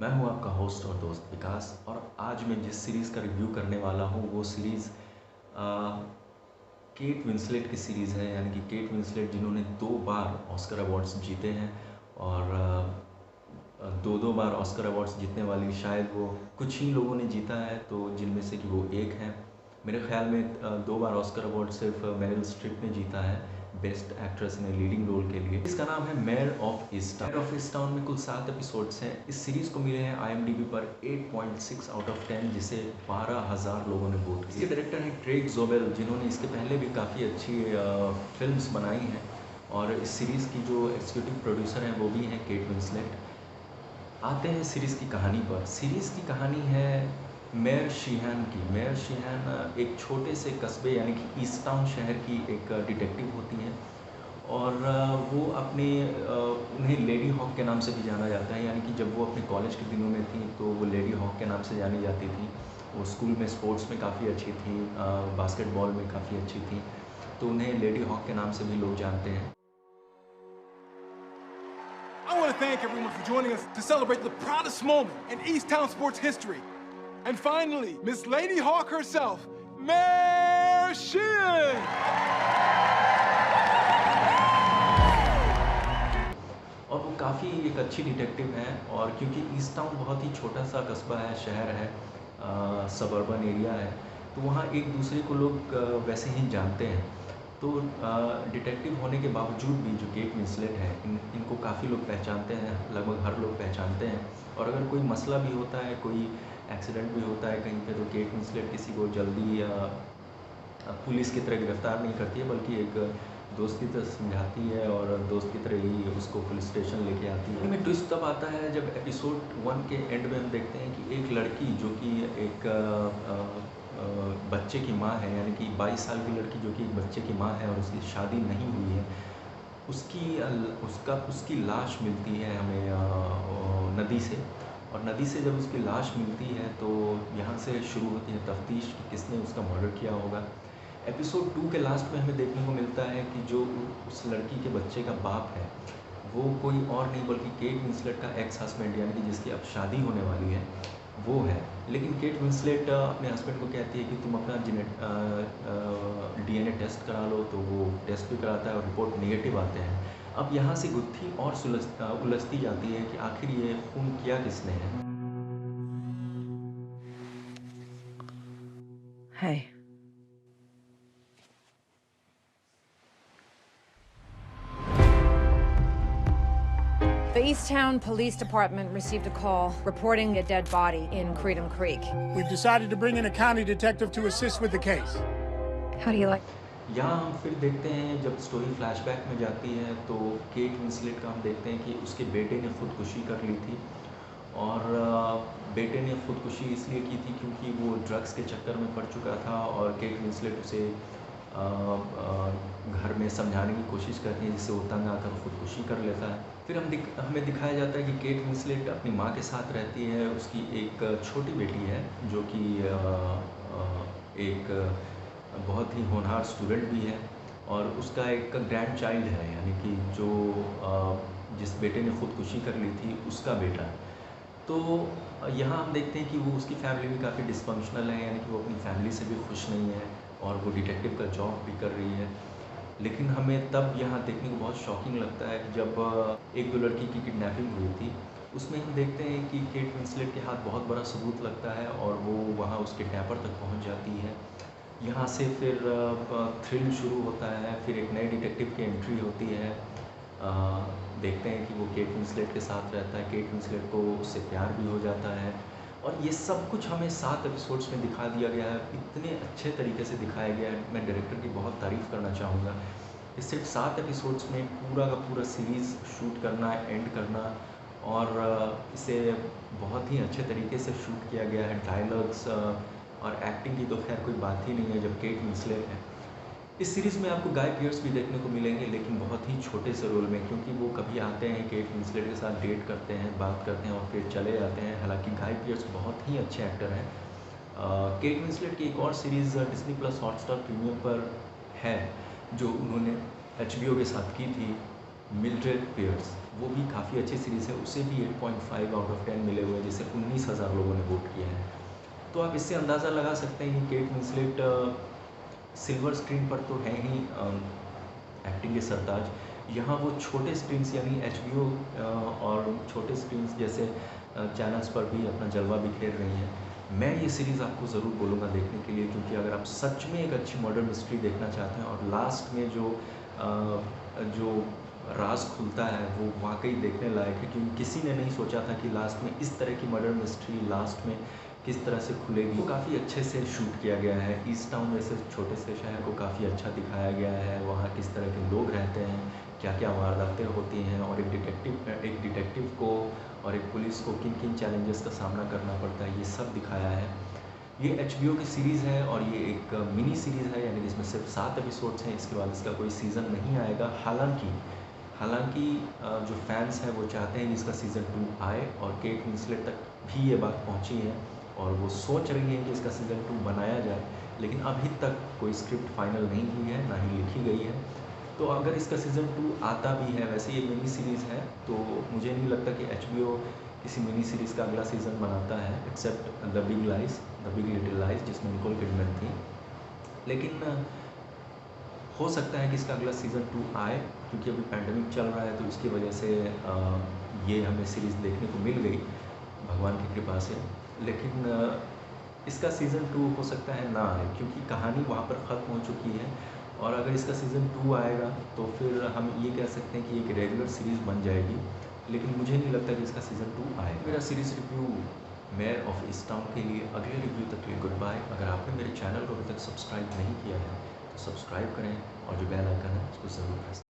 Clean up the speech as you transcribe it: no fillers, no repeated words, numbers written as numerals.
मैं हूं आपका होस्ट और दोस्त विकास। और आज मैं जिस सीरीज़ का रिव्यू करने वाला हूं वो सीरीज़ केट विंसलेट की सीरीज़ है, यानी कि केट विंसलेट जिन्होंने 2 बार ऑस्कर अवार्ड्स जीते हैं। और दो दो बार ऑस्कर अवार्ड्स जीतने वाली शायद वो कुछ ही लोगों ने जीता है, तो जिनमें से कि वो एक हैं। मेरे ख्याल में 2 बार ऑस्कर अवार्ड सिर्फ मेरिल स्ट्रिप ने जीता है बेस्ट एक्ट्रेस ने लीडिंग रोल के लिए। इसका नाम है मेयर ऑफ ईस्टटाउन। मेयर ऑफ ईस्टटाउन में कुल 7 एपिसोड्स हैं। इस सीरीज़ को मिले हैं IMDb पर 8.6 आउट ऑफ 10, जिसे 12,000 लोगों ने वोट किया। इसके डायरेक्टर हैं क्रेग जोवेल, जिन्होंने इसके पहले भी काफ़ी अच्छी फिल्म्स बनाई हैं। और इस सीरीज़ की जो एग्जीक्यूटिव प्रोड्यूसर हैं वो भी हैं केट विंसलेट। आते हैं सीरीज़ की कहानी पर। सीरीज़ की कहानी है मेयर शीहैन की। मेयर शीहैन एक छोटे से कस्बे यानी कि ईस्टटाउन शहर की एक डिटेक्टिव होती हैं। और वो अपने उन्हें लेडी हॉक के नाम से भी जाना जाता है, यानी कि जब वो अपने कॉलेज के दिनों में थी तो वो लेडी हॉक के नाम से जानी जाती थी। वो स्कूल में स्पोर्ट्स में काफ़ी अच्छी थी, बास्केटबॉल में काफ़ी अच्छी थी, तो उन्हें लेडी हॉक के नाम से भी लोग जानते हैं। I want to thank everyone for joining us to celebrate the proudest moment in Easttown sports history. And finally, Miss Lady Hawk herself, Mayor Sheehan! और वो काफ़ी एक अच्छी डिटेक्टिव हैं। और क्योंकि ईस्टटाउन बहुत ही छोटा सा कस्बा है, शहर है, सबर्बन एरिया है, तो वहाँ एक दूसरे को लोग वैसे ही जानते हैं। तो डिटेक्टिव होने के बावजूद भी जो केट विंसलेट है, इनको काफ़ी लोग पहचानते हैं, लगभग हर लोग पहचानते हैं। और अगर कोई मसला भी होता है, कोई एक्सीडेंट भी होता है कहीं पे, तो केट विंसलेट किसी को जल्दी पुलिस की तरह गिरफ्तार नहीं करती है, बल्कि एक दोस्त की तरह समझाती है और दोस्त की तरह ही उसको पुलिस स्टेशन लेके आती है। इनमें ट्विस्ट तब आता है जब एपिसोड 1 के एंड में हम देखते हैं कि एक लड़की जो कि एक बच्चे की माँ है, यानी कि 22 साल की लड़की जो कि एक बच्चे की माँ है और उसकी शादी नहीं हुई है, उसकी लाश मिलती है हमें नदी से। और नदी से जब उसकी लाश मिलती है तो यहाँ से शुरू होती है तफ्तीश कि किसने उसका मर्डर किया होगा। एपिसोड 2 के लास्ट में हमें देखने को मिलता है कि जो उस लड़की के बच्चे का बाप है वो कोई और नहीं बल्कि केट विंसलेट का एक्स हस्बैंड, यानी कि जिसकी अब शादी होने वाली है, वो है। लेकिन केट विंसलेट अपने हस्बैंड को कहती है कि तुम अपना DNA टेस्ट करा लो, तो वो टेस्ट भी कराता है और रिपोर्ट नेगेटिव आते हैं। अब यहाँ से गुत्थी और उलझती जाती है कि आखिर ये खून किया किसने है। Hey. The Easttown Police Department received a call reporting a dead body in Freedom Creek. We've decided to bring in a county detective to assist with the case. How do you like? यहाँ हम फिर देखते हैं जब story flashback में जाती है तो केट विंसलेट का हम देखते हैं कि उसके बेटे ने खुदकुशी कर ली थी। और बेटे ने खुदकुशी इसलिए की थी क्योंकि वो ड्रग्स के चक्कर में पड़ चुका था और केट विंसलेट उसे घर में समझाने की कोशिश करती है, जिससे वो तंग आकर खुदकुशी कर लेता है। फिर हमें दिखाया जाता है कि केट विंसलेट अपनी माँ के साथ रहती है। उसकी एक छोटी बेटी है जो कि एक बहुत ही होनहार स्टूडेंट भी है, और उसका एक ग्रैंड चाइल्ड है, यानी कि जो जिस बेटे ने खुदकुशी कर ली थी उसका बेटा। तो यहाँ हम देखते हैं कि वो उसकी फैमिली भी काफ़ी डिसफंक्शनल है, यानी कि वो अपनी फैमिली से भी खुश नहीं है और वो डिटेक्टिव का जॉब भी कर रही है। लेकिन हमें तब यहाँ देखने को बहुत शॉकिंग लगता है कि जब एक दो लड़की की किडनैपिंग हुई थी, उसमें हम देखते हैं कि केट विंसलेट के हाथ बहुत बड़ा सबूत लगता है और वो वहाँ उसके किडनैपर तक पहुँच जाती है। यहाँ से फिर थ्रिल शुरू होता है, फिर एक नए डिटेक्टिव की एंट्री होती है। देखते हैं कि वो केट विंसलेट के साथ रहता है, केट विंसलेट को उससे प्यार भी हो जाता है। और ये सब कुछ हमें 7 एपिसोड्स में दिखा दिया गया है, इतने अच्छे तरीके से दिखाया गया है। मैं डायरेक्टर की बहुत तारीफ़ करना चाहूँगा। इस सिर्फ 7 एपिसोड्स में पूरा का पूरा सीरीज़ शूट करना, एंड करना, और इसे बहुत ही अच्छे तरीके से शूट किया गया है। डायलॉग्स और एक्टिंग की तो खैर कोई बात ही नहीं है जब केट विंसलेट है। इस सीरीज़ में आपको गाय पियर्स भी देखने को मिलेंगे, लेकिन बहुत ही छोटे से रोल में, क्योंकि वो कभी आते हैं केट विंसलेट के साथ डेट करते हैं, बात करते हैं और फिर चले जाते हैं। हालांकि गाय पियर्स बहुत ही अच्छे एक्टर हैं। केट विंसलेट की एक और series Disney plus Hotstar premium पर है जो उन्होंने HBO के साथ की थी, मिल्ड्रेड पियर्स। वो भी काफ़ी अच्छी सीरीज़ है, उसे भी 8.5 आउट ऑफ 10 मिले हुए हैं, जिसे 19,000 लोगों ने वोट किया है। तो आप इससे अंदाज़ा लगा सकते हैं कि केट विंसलेट सिल्वर स्क्रीन पर तो है ही एक्टिंग के सरताज। यहाँ वो छोटे स्क्रीन्स यानी HBO और छोटे स्क्रीन्स जैसे चैनल्स पर भी अपना जलवा बिखेर रही हैं। मैं ये सीरीज़ आपको ज़रूर बोलूँगा देखने के लिए, क्योंकि अगर आप सच में एक अच्छी मर्डर मिस्ट्री देखना चाहते हैं और लास्ट में जो राज खुलता है वो वाकई देखने लायक है, क्योंकि किसी ने नहीं सोचा था कि लास्ट में इस तरह की मर्डर मिस्ट्री लास्ट में किस तरह से खुलेगी। वो काफ़ी अच्छे से शूट किया गया है। ईस्ट टाउन जैसे छोटे से शहर को काफ़ी अच्छा दिखाया गया है, वहाँ किस तरह के लोग रहते हैं, क्या क्या वारदातें होती हैं, और एक डिटेक्टिव को और एक पुलिस को किन किन चैलेंजेस का सामना करना पड़ता है, ये सब दिखाया है। ये HBO की सीरीज़ है और ये एक मिनी सीरीज़ है, यानी इसमें सिर्फ 7 एपिसोड्स हैं। इसके बाद इसका कोई सीज़न नहीं आएगा। हालांकि जो फैंस हैं वो चाहते हैं कि इसका सीज़न 2 आए, और केट विंसलेट तक भी ये बात पहुंची है और वो सोच रही है कि इसका सीज़न 2 बनाया जाए, लेकिन अभी तक कोई स्क्रिप्ट फाइनल नहीं हुई है, ना ही लिखी गई है। तो अगर इसका सीज़न 2 आता भी है, वैसे ये मिनी सीरीज़ है, तो मुझे नहीं लगता कि HBO किसी मिनी सीरीज़ का अगला सीज़न बनाता है, except the Big Little Lies, जिसमें निकोल किडमैन थी। लेकिन हो सकता है कि इसका अगला सीज़न 2 आए, क्योंकि अभी पैंडेमिक चल रहा है, तो इसकी वजह से ये हमें सीरीज़ देखने को मिल गई भगवान की कृपा से। लेकिन इसका सीज़न 2 हो सकता है ना आए, क्योंकि कहानी वहाँ पर ख़त्म हो चुकी है, और अगर इसका सीज़न 2 आएगा तो फिर हम ये कह सकते हैं कि एक रेगुलर सीरीज़ बन जाएगी। लेकिन मुझे नहीं लगता कि इसका सीज़न 2 आए। मेरा series review mayor of east town के लिए अगले रिव्यू तक के लिए गुड बाय। अगर आपने मेरे चैनल को अभी तक सब्सक्राइब नहीं किया है तो सब्सक्राइब करें, और जो बेल आइकन है उसको ज़रूर प्रेस